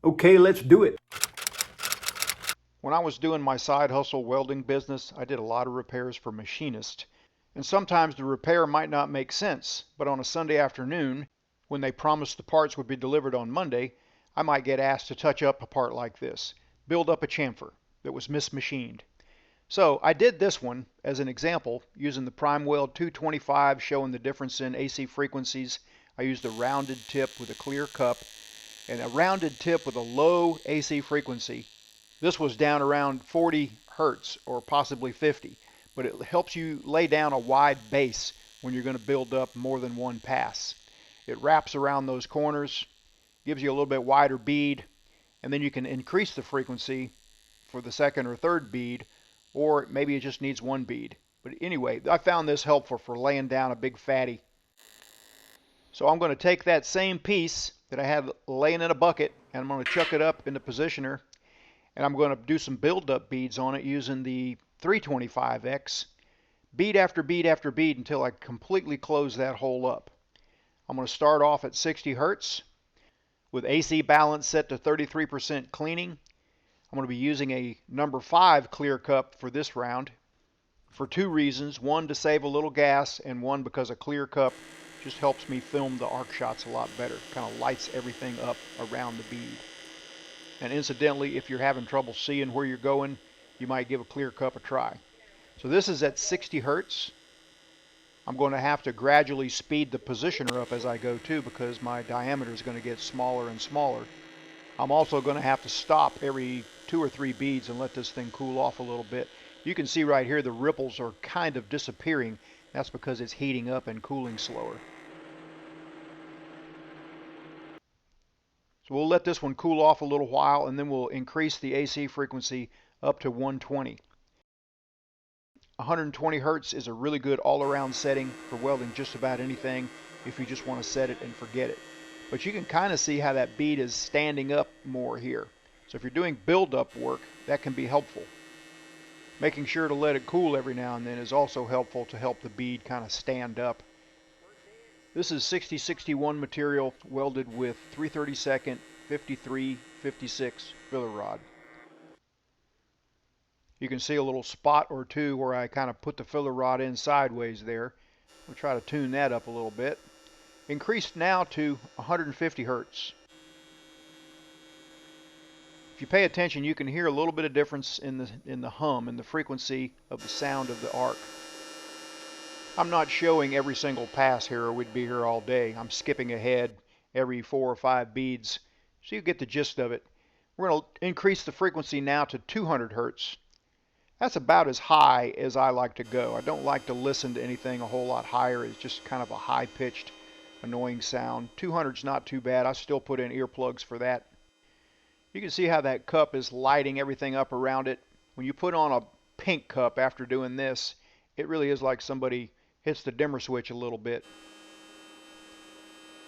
Okay, let's do it. When I was doing my side hustle welding business, I did a lot of repairs for machinists. And sometimes the repair might not make sense, but on a Sunday afternoon, when they promised the parts would be delivered on Monday, I might get asked to touch up a part like this, build up a chamfer that was mismachined. So I did this one as an example using the Prime Weld 225, showing the difference in AC frequencies. I used a rounded tip with a clear cup and a rounded tip with a low AC frequency. This was down around 40 hertz or possibly 50, but it helps you lay down a wide base when you're going to build up more than one pass. It wraps around those corners, gives you a little bit wider bead, and then you can increase the frequency for the second or third bead, or maybe it just needs one bead. But anyway, I found this helpful for laying down a big fatty. So I'm going to take that same piece that I had laying in a bucket, and I'm going to chuck it up in the positioner, and I'm going to do some build-up beads on it using the 325X, bead after bead after bead until I completely close that hole up. I'm going to start off at 60 hertz with AC balance set to 33% cleaning. I'm going to be using a number 5 clear cup for this round for two reasons. One, to save a little gas, and one, because a clear cup just helps me film the arc shots a lot better. Kind of lights everything up around the bead. And incidentally, if you're having trouble seeing where you're going, you might give a clear cup a try. So this is at 60 hertz. I'm going to have to gradually speed the positioner up as I go too, because my diameter is going to get smaller and smaller. I'm also going to have to stop every 2 or 3 beads and let this thing cool off a little bit. You can see right here the ripples are kind of disappearing. That's because it's heating up and cooling slower. So we'll let this one cool off a little while, and then we'll increase the AC frequency up to 120. 120 hertz is a really good all-around setting for welding just about anything if you just want to set it and forget it. But you can kind of see how that bead is standing up more here. So if you're doing build-up work, that can be helpful. Making sure to let it cool every now and then is also helpful to help the bead kind of stand up. This is 6061 material welded with 3/32 5356 filler rod. You can see a little spot or two where I kind of put the filler rod in sideways there. We'll try to tune that up a little bit. Increased now to 150 hertz. If you pay attention, you can hear a little bit of difference in the hum and the frequency of the sound of the arc. I'm not showing every single pass here, or we'd be here all day. I'm skipping ahead every 4 or 5 beads, so you get the gist of it. We're going to increase the frequency now to 200 hertz. That's about as high as I like to go. I don't like to listen to anything a whole lot higher. It's just kind of a high-pitched, annoying sound. 200's not too bad. I still put in earplugs for that. You can see how that cup is lighting everything up around it. When you put on a pink cup after doing this, it really is like somebody hits the dimmer switch a little bit.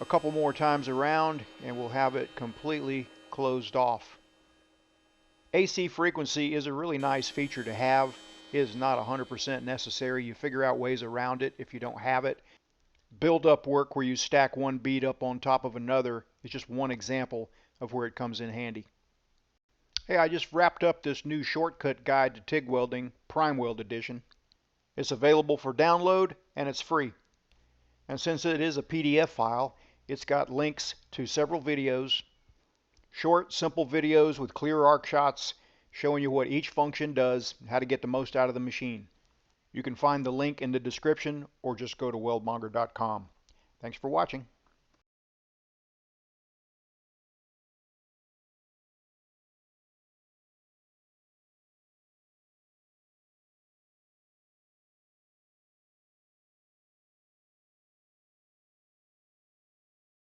A couple more times around and we'll have it completely closed off. AC frequency is a really nice feature to have. It is not 100% necessary. You figure out ways around it if you don't have it. Build-up work where you stack one bead up on top of another is just one example of where it comes in handy. Hey, I just wrapped up this new shortcut guide to TIG welding, Prime Weld edition. It's available for download and it's free. And since it is a PDF file, it's got links to several videos, short, simple videos with clear arc shots showing you what each function does and how to get the most out of the machine. You can find the link in the description or just go to weldmonger.com. Thanks for watching.